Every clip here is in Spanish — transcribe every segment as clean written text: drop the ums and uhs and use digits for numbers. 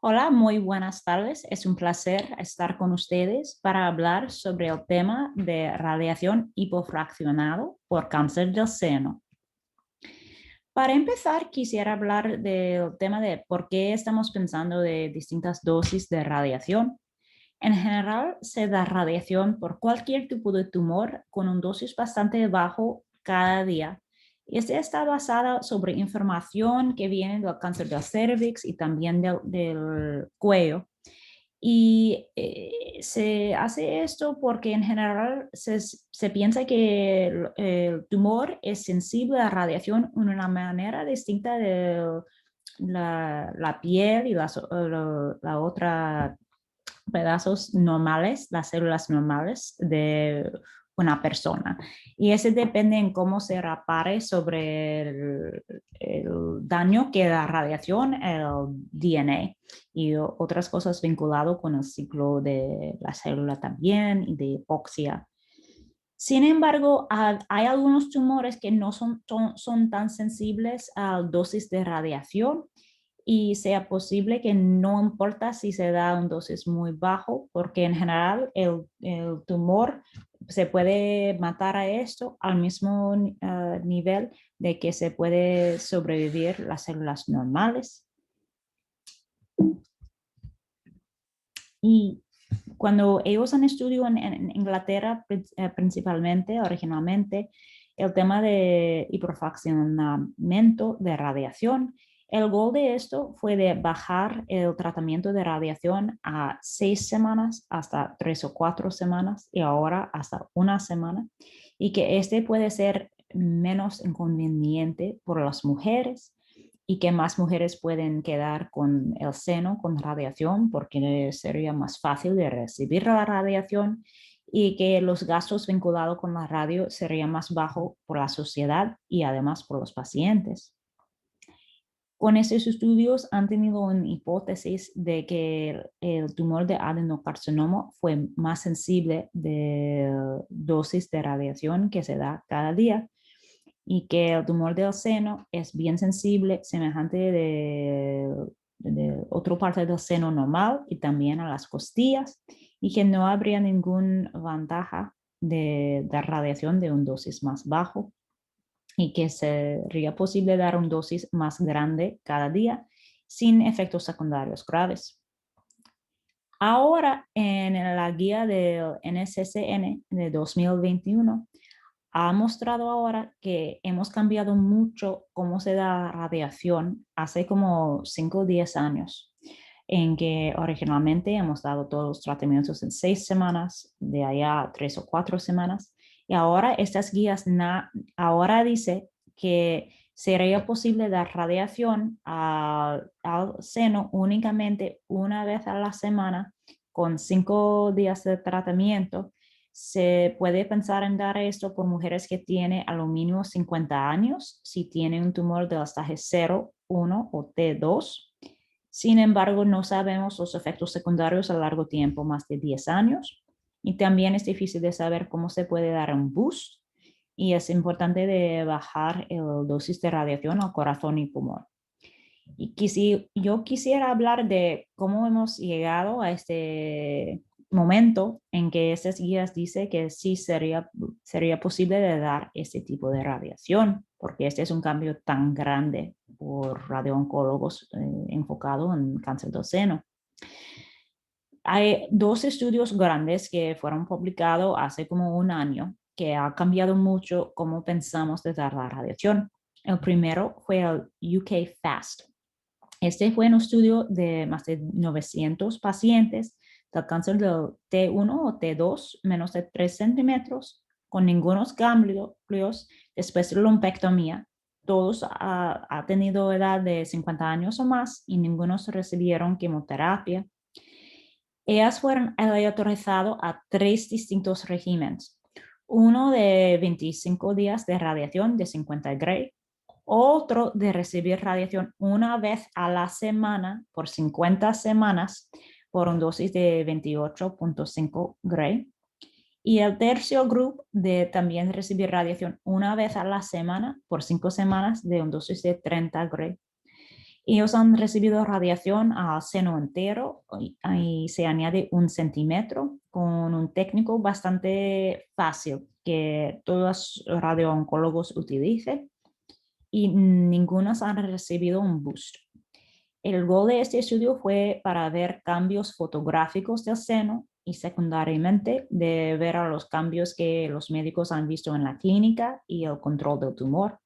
Hola, muy buenas tardes. Es un placer estar con ustedes para hablar sobre el tema de radiación hipofraccionado por cáncer del seno. Para empezar, quisiera hablar del tema de por qué estamos pensando de distintas dosis de radiación. En general, se da radiación por cualquier tipo de tumor con un dosis bastante bajo cada día. Y esta está basada sobre información que viene del cáncer del cervix y también del cuello. Y se hace esto porque en general se piensa que el tumor es sensible a radiación en una manera distinta de la piel y la otra pedazos normales, las células normales de una persona. Y ese depende en cómo se repare sobre el daño que la radiación, el DNA y otras cosas vinculadas con el ciclo de la célula también y de hipoxia. Sin embargo, hay algunos tumores que no son tan sensibles a dosis de radiación y sea posible que no importa si se da un dosis muy bajo, porque en general el tumor se puede matar a esto al mismo nivel de que se puede sobrevivir las células normales. Y cuando ellos han estudiado en Inglaterra principalmente, originalmente, el tema de hiperfraccionamiento de radiación, el gol de esto fue de bajar el tratamiento de radiación a 6 semanas hasta 3 o 4 semanas y ahora hasta una semana, y que este puede ser menos inconveniente por las mujeres y que más mujeres pueden quedar con el seno con radiación porque sería más fácil de recibir la radiación y que los gastos vinculados con la radio serían más bajos por la sociedad y además por los pacientes. Con estos estudios han tenido una hipótesis de que el tumor de adenocarcinoma fue más sensible de dosis de radiación que se da cada día y que el tumor del seno es bien sensible, semejante de otra parte del seno normal y también a las costillas, y que no habría ninguna ventaja de dar radiación de un dosis más bajo y que sería posible dar una dosis más grande cada día sin efectos secundarios graves. Ahora, en la guía del NCCN de 2021, ha mostrado ahora que hemos cambiado mucho cómo se da radiación hace como 5 o 10 años, en que originalmente hemos dado todos los tratamientos en 6 semanas, de allá a 3 o 4 semanas, y ahora estas guías ahora dice que sería posible dar radiación al seno únicamente una vez a la semana con 5 días de tratamiento. Se puede pensar en dar esto por mujeres que tienen a lo mínimo 50 años, si tienen un tumor de estaje 0, 1 o T2. Sin embargo, no sabemos los efectos secundarios a largo tiempo, más de 10 años. Y también es difícil de saber cómo se puede dar un boost. Y es importante de bajar el dosis de radiación al corazón y pulmón. Y yo quisiera hablar de cómo hemos llegado a este momento en que estas guías dice que sí sería posible de dar este tipo de radiación, porque este es un cambio tan grande por radiooncólogos enfocados en cáncer del seno. Hay dos estudios grandes que fueron publicados hace como un año que ha cambiado mucho cómo pensamos de dar la radiación. El primero fue el UK FAST. Este fue un estudio de más de 900 pacientes del cáncer del T1 o T2, menos de 3 centímetros, con ningunos ganglios después de lumpectomía. Todos han tenido edad de 50 años o más y ninguno recibieron quimioterapia. Ellas fueron aleatorizadas a 3 distintos regímenes. Uno de 25 días de radiación de 50 Gray, otro de recibir radiación una vez a la semana por 50 semanas por una dosis de 28.5 Gray. Y el tercer grupo de también recibir radiación una vez a la semana por 5 semanas de una dosis de 30 Gray. Ellos han recibido radiación al seno entero y se añade 1 centímetro con un técnico bastante fácil que todos los radiooncólogos utilizan y ninguno han recibido un boost. El gol de este estudio fue para ver cambios fotográficos del seno y secundariamente de ver a los cambios que los médicos han visto en la clínica y el control del tumor.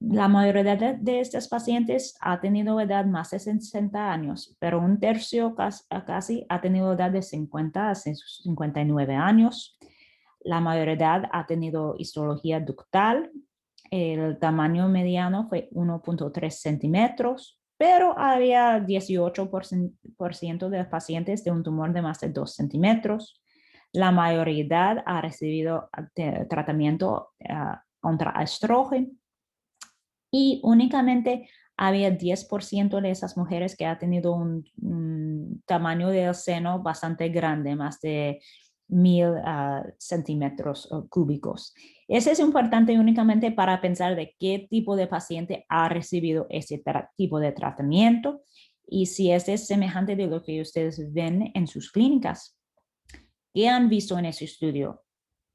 La mayoría de estos pacientes ha tenido edad más de 60 años, pero un tercio casi ha tenido edad de 50 a 59 años. La mayoría ha tenido histología ductal. El tamaño mediano fue 1.3 centímetros, pero había 18% de pacientes de un tumor de más de 2 centímetros. La mayoría ha recibido tratamiento contra estrógeno y únicamente había 10% de esas mujeres que ha tenido un tamaño del seno bastante grande, más de 1000 centímetros cúbicos. Eso es importante únicamente para pensar de qué tipo de paciente ha recibido ese tipo de tratamiento y si es semejante de lo que ustedes ven en sus clínicas. ¿Qué han visto en ese estudio?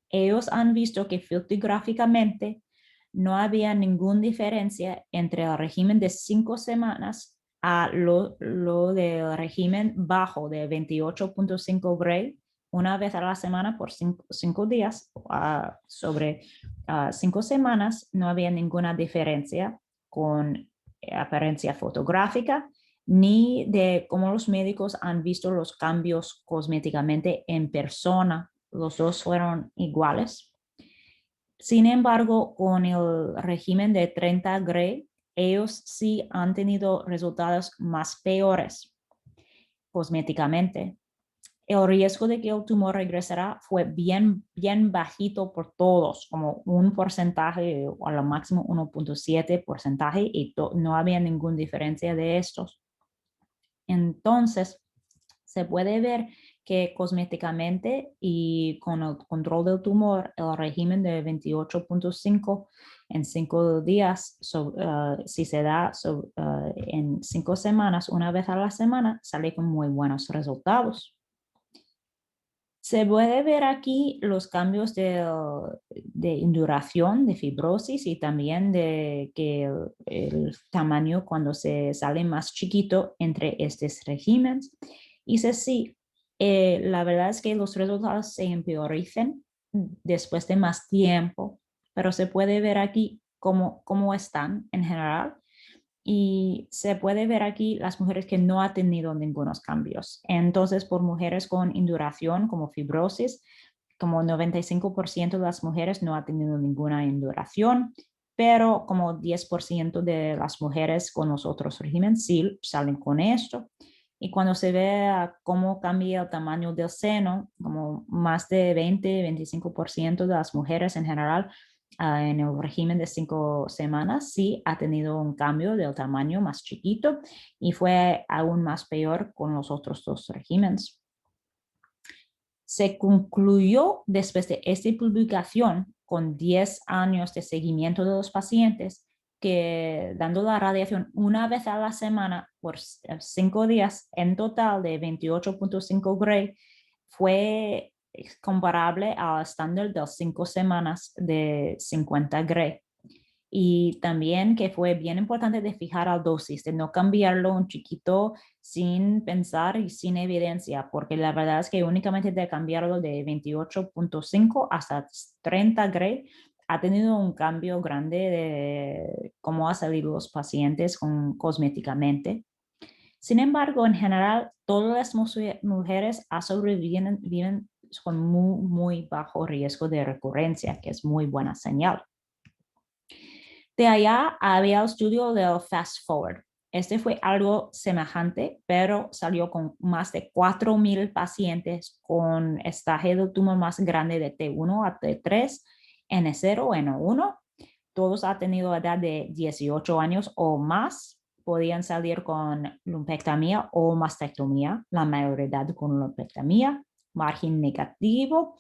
Ellos han visto que filtrográficamente no había ninguna diferencia entre el régimen de 5 semanas a lo del régimen bajo de 28.5 Gray una vez a la semana por 5 días. Sobre 5 semanas no había ninguna diferencia con apariencia fotográfica ni de cómo los médicos han visto los cambios cosméticamente en persona. Los dos fueron iguales. Sin embargo, con el régimen de 30 Gray, ellos sí han tenido resultados más peores cosméticamente. El riesgo de que el tumor regresara fue bien bajito por todos, como un porcentaje o a lo máximo 1.7% y no había ninguna diferencia de estos. Entonces, se puede ver que cosméticamente y con el control del tumor, el régimen de 28.5 en 5 días, si se da en 5 semanas, una vez a la semana, sale con muy buenos resultados. Se puede ver aquí los cambios de induración, de fibrosis y también de que el tamaño cuando se sale más chiquito entre estos regímenes. Y sí, la verdad es que los resultados se empeoran después de más tiempo, pero se puede ver aquí cómo están en general. Y se puede ver aquí las mujeres que no han tenido ningunos cambios. Entonces, por mujeres con induración como fibrosis, como 95% de las mujeres no ha tenido ninguna induración, pero como 10% de las mujeres con los otros regímenes sí salen con esto. Y cuando se ve cómo cambia el tamaño del seno, como más de 20-25% de las mujeres en general en el régimen de 5 semanas, sí ha tenido un cambio del tamaño más chiquito y fue aún más peor con los otros dos regímenes. Se concluyó después de esta publicación con 10 años de seguimiento de los pacientes que dando la radiación una vez a la semana por 5 días en total de 28.5 Gray fue comparable al estándar de 5 semanas de 50 Gray. Y también que fue bien importante de fijar la dosis, de no cambiarlo un chiquito sin pensar y sin evidencia, porque la verdad es que únicamente de cambiarlo de 28.5 hasta 30 Gray ha tenido un cambio grande de cómo han salido los pacientes cosméticamente. Sin embargo, en general, todas las mujeres viven con muy bajo riesgo de recurrencia, que es muy buena señal. De allá había el estudio del Fast Forward. Este fue algo semejante, pero salió con más de 4,000 pacientes con estaje del tumor más grande de T1 a T3, N0, N1. Todos han tenido edad de 18 años o más. Podían salir con lumpectomía o mastectomía, la mayoría con lumpectomía, margen negativo,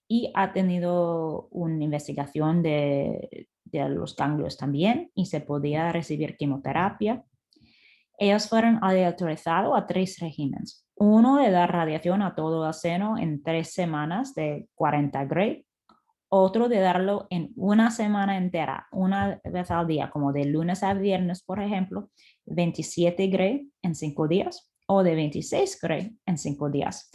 y ha tenido una investigación de de los ganglios también y se podía recibir quimioterapia. Ellos fueron autorizados a 3 regímenes. Uno de dar radiación a todo el seno en 3 semanas de 40 Gray. Otro de darlo en una semana entera, una vez al día, como de lunes a viernes, por ejemplo, 27 Gray en 5 días o de 26 Gray en 5 días.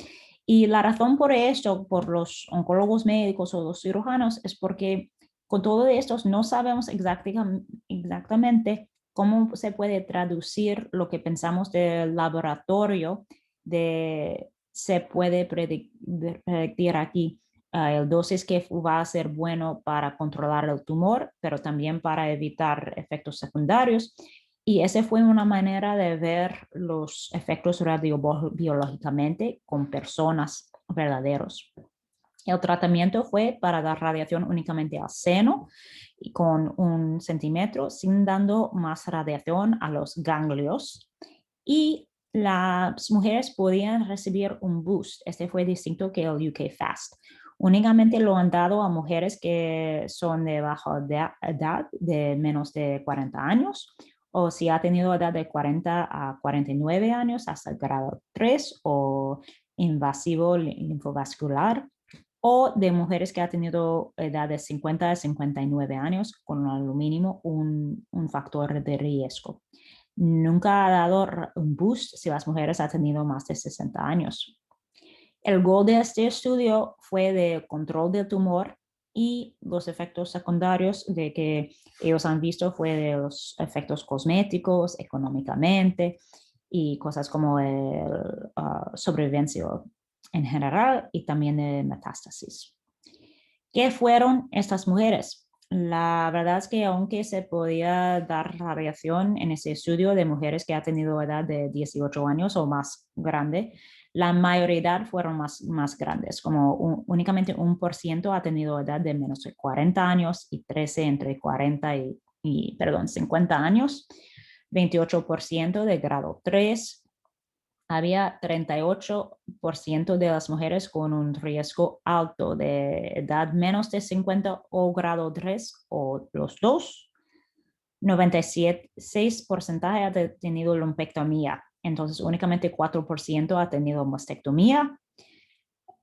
Y la razón por esto, por los oncólogos médicos o los cirujanos, es porque con todo esto no sabemos exactamente cómo se puede traducir lo que pensamos del laboratorio, se puede predecir aquí el dosis que va a ser bueno para controlar el tumor, pero también para evitar efectos secundarios. Y esa fue una manera de ver los efectos radiobiológicamente con personas verdaderos. El tratamiento fue para dar radiación únicamente al seno y con 1 centímetro, sin dando más radiación a los ganglios. Y las mujeres podían recibir un boost. Este fue distinto que el UK Fast. Únicamente lo han dado a mujeres que son de baja edad, de menos de 40 años, o si ha tenido edad de 40 a 49 años hasta el grado 3 o invasivo linfovascular, o de mujeres que ha tenido edad de 50 a 59 años con lo mínimo un factor de riesgo. Nunca ha dado un boost si las mujeres han tenido más de 60 años. El gol de este estudio fue de control del tumor y los efectos secundarios de que ellos han visto fue de los efectos cosméticos, económicamente y cosas como sobrevivencia en general y también de metástasis. ¿Qué fueron estas mujeres? La verdad es que aunque se podía dar radiación en ese estudio de mujeres que han tenido edad de 18 años o más grande, la mayoría fueron más grandes, como únicamente 1% ha tenido edad de menos de 40 años y 13 entre 40 50 años, 28% de grado 3. Había 38% de las mujeres con un riesgo alto de edad menos de 50 o grado 3 o los dos. 97,6% ha tenido lumpectomía. Entonces, únicamente 4% ha tenido mastectomía.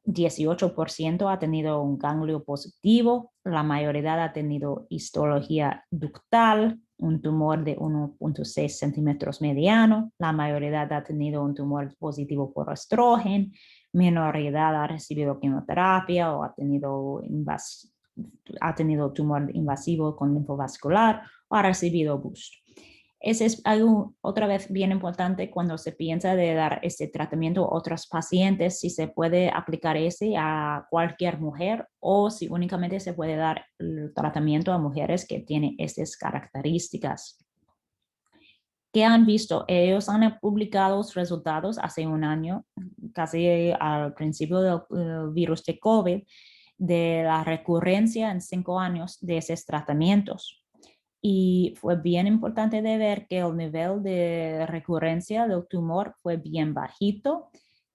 18% ha tenido un ganglio positivo, la mayoría ha tenido histología ductal, un tumor de 1,6 centímetros mediano, la mayoría ha tenido un tumor positivo por estrógeno, minoridad ha recibido quimioterapia o ha tenido tumor invasivo con linfovascular o ha recibido boost. Ese es algo, otra vez, bien importante cuando se piensa de dar este tratamiento a otros pacientes, si se puede aplicar ese a cualquier mujer o si únicamente se puede dar el tratamiento a mujeres que tienen estas características. ¿Qué han visto? Ellos han publicado los resultados hace un año, casi al principio del virus de COVID, de la recurrencia en 5 años de esos tratamientos. Y fue bien importante de ver que el nivel de recurrencia del tumor fue bien bajito.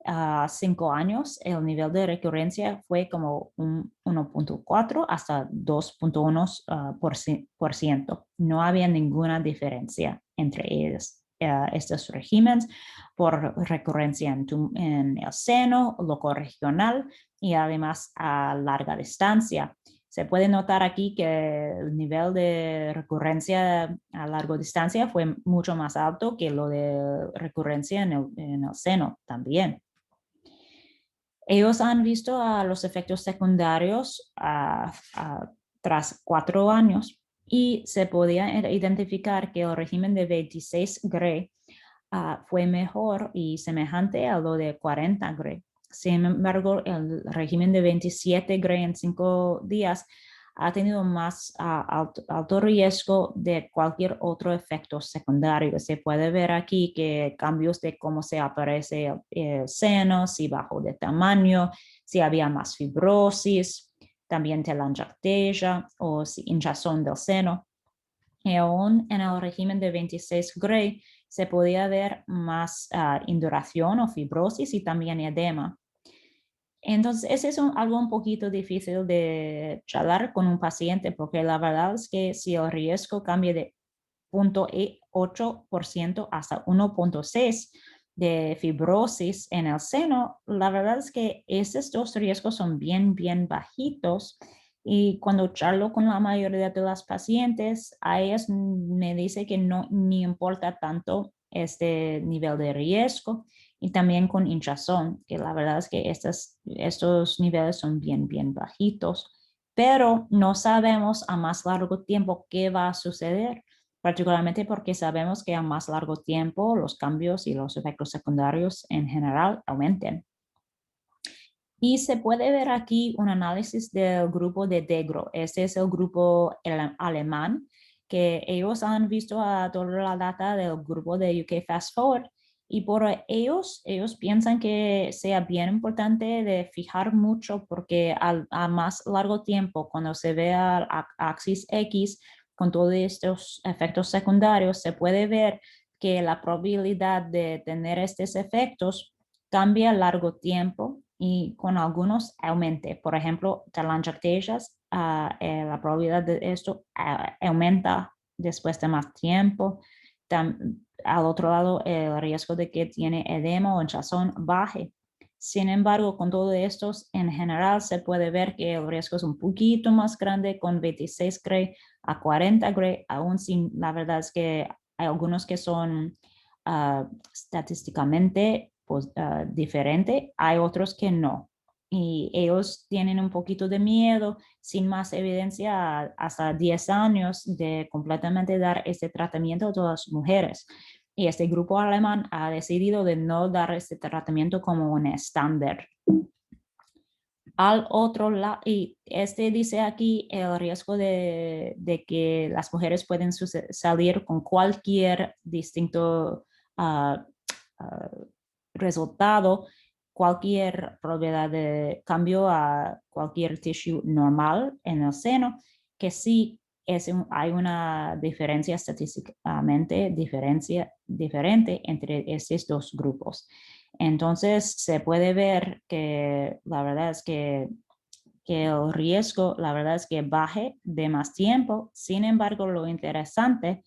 A 5 años, el nivel de recurrencia fue como 1,4 hasta 2,1%. No había ninguna diferencia entre ellos, estos regímenes por recurrencia en el seno, locorregional y además a larga distancia. Se puede notar aquí que el nivel de recurrencia a larga distancia fue mucho más alto que lo de recurrencia en el seno también. Ellos han visto los efectos secundarios tras 4 años y se podía identificar que el régimen de 26 Gray fue mejor y semejante a lo de 40 Gray. Sin embargo, el régimen de 27 Gray en 5 días ha tenido más alto riesgo de cualquier otro efecto secundario. Se puede ver aquí que cambios de cómo se aparece el seno, si bajó de tamaño, si había más fibrosis, también telangiectasia o si hinchazón del seno. Y aún en el régimen de 26 Gray se podía ver más induración o fibrosis y también edema. Entonces, ese es algo un poquito difícil de charlar con un paciente porque la verdad es que si el riesgo cambia de 0,8% hasta 1,6% de fibrosis en el seno, la verdad es que esos dos riesgos son bien, bien bajitos. Y cuando charlo con la mayoría de las pacientes, a ellas me dice que no ni importa tanto este nivel de riesgo y también con hinchazón, que la verdad es que estos niveles son bien, bien bajitos, pero no sabemos a más largo tiempo qué va a suceder, particularmente porque sabemos que a más largo tiempo los cambios y los efectos secundarios en general aumenten. Y se puede ver aquí un análisis del grupo de DEGRO. Este es el grupo alemán, que ellos han visto a toda la data del grupo de UK Fast Forward y por ellos piensan que sea bien importante de fijar mucho porque a más largo tiempo, cuando se ve al axis X con todos estos efectos secundarios, se puede ver que la probabilidad de tener estos efectos cambia a largo tiempo y con algunos aumente. Por ejemplo, telangiectasias, la probabilidad de esto aumenta después de más tiempo. Al otro lado, el riesgo de que tiene edema o hinchazón baje. Sin embargo, con todo esto, en general se puede ver que el riesgo es un poquito más grande con 26 Gray a 40 Gray, aún sin, la verdad es que hay algunos que son estadísticamente pues, diferente, hay otros que no. Y ellos tienen un poquito de miedo, sin más evidencia, hasta 10 años de completamente dar este tratamiento a todas las mujeres. Y este grupo alemán ha decidido de no dar este tratamiento como un estándar. Al otro lado, y este dice aquí el riesgo de que las mujeres pueden salir con cualquier distinto resultado, cualquier probabilidad de cambio a cualquier tissue normal en el seno, que sí hay una diferencia estadísticamente diferente entre estos dos grupos. Entonces, se puede ver que la verdad es que el riesgo, la verdad es que baje de más tiempo. Sin embargo, lo interesante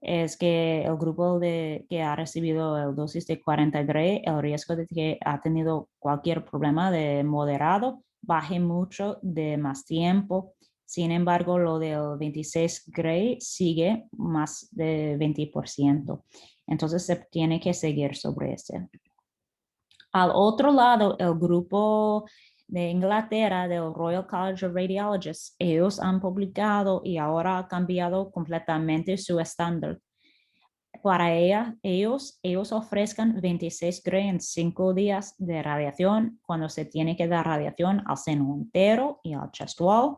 es que el grupo que ha recibido el dosis de 40 Gray, el riesgo de que ha tenido cualquier problema de moderado, baje mucho de más tiempo. Sin embargo, lo del 26 Gray sigue más de 20%. Entonces, se tiene que seguir sobre ese. Al otro lado, el grupo de Inglaterra, del Royal College of Radiologists, ellos han publicado y ahora ha cambiado completamente su estándar. Para ellos ofrezcan 26 Gray en 5 días de radiación cuando se tiene que dar radiación al seno entero y al chest wall,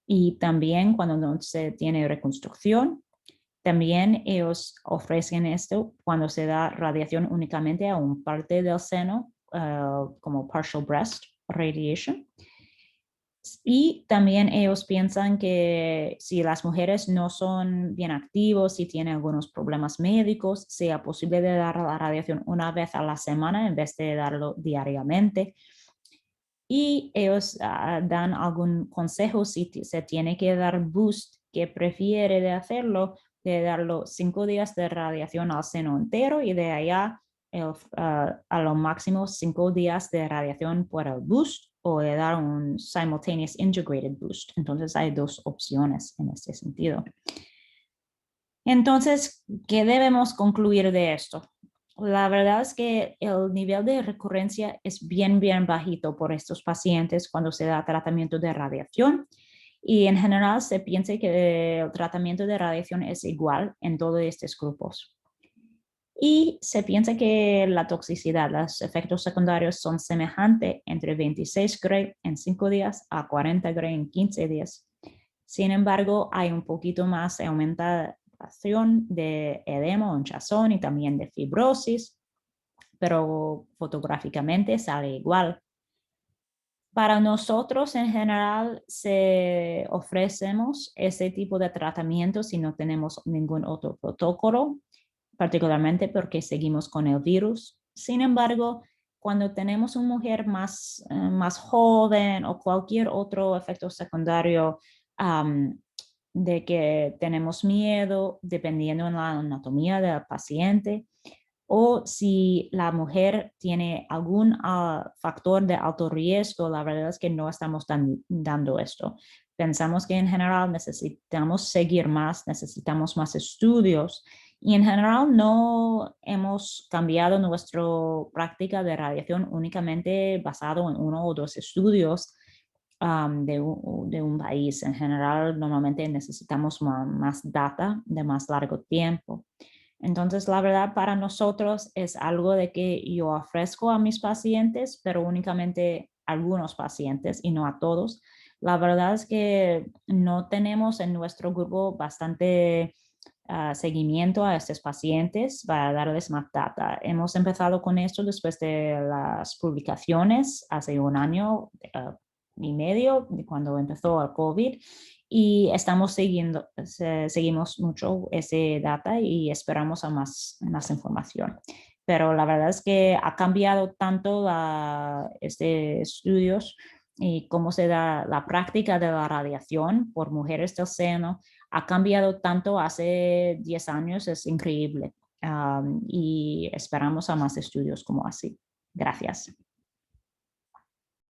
y también cuando no se tiene reconstrucción. También ellos ofrecen esto cuando se da radiación únicamente a un parte del seno, como partial breast radiation. Y también ellos piensan que si las mujeres no son bien activos, si tienen algunos problemas médicos, sea posible de dar la radiación una vez a la semana en vez de darlo diariamente. Y ellos dan algún consejo si se tiene que dar boost, que prefiere de hacerlo, de darlo 5 días de radiación al seno entero y de allá a lo máximo 5 días de radiación por el boost o de dar un simultaneous integrated boost. Entonces hay dos opciones en este sentido. Entonces, ¿qué debemos concluir de esto? La verdad es que el nivel de recurrencia es bien, bien bajito por estos pacientes cuando se da tratamiento de radiación. Y en general se piensa que el tratamiento de radiación es igual en todos estos grupos. Y se piensa que la toxicidad, los efectos secundarios son semejantes entre 26 Gray en 5 días a 40 Gray en 15 días. Sin embargo, hay un poquito más aumentación de edema o hinchazón y también de fibrosis, pero fotográficamente sale igual. Para nosotros en general se ofrecemos ese tipo de tratamiento si no tenemos ningún otro protocolo, particularmente porque seguimos con el virus. Sin embargo, cuando tenemos una mujer más joven o cualquier otro efecto secundario de que tenemos miedo, dependiendo de la anatomía del paciente, o si la mujer tiene algún factor de alto riesgo, la verdad es que no estamos dando esto. Pensamos que en general necesitamos seguir más, necesitamos más estudios y en general no hemos cambiado nuestra práctica de radiación únicamente basado en uno o dos estudios de un país. En general, normalmente necesitamos más data de más largo tiempo. Entonces, la verdad, para nosotros es algo de que yo ofrezco a mis pacientes, pero únicamente a algunos pacientes y no a todos. La verdad es que no tenemos en nuestro grupo bastante seguimiento a estos pacientes para darles más data. Hemos empezado con esto después de las publicaciones hace un año y medio, cuando empezó el COVID, y seguimos mucho ese data y esperamos a más información. Pero la verdad es que ha cambiado tanto estudios y cómo se da la práctica de la radiación por mujeres del seno, ha cambiado tanto hace 10 años, es increíble. Y esperamos a más estudios como así. Gracias.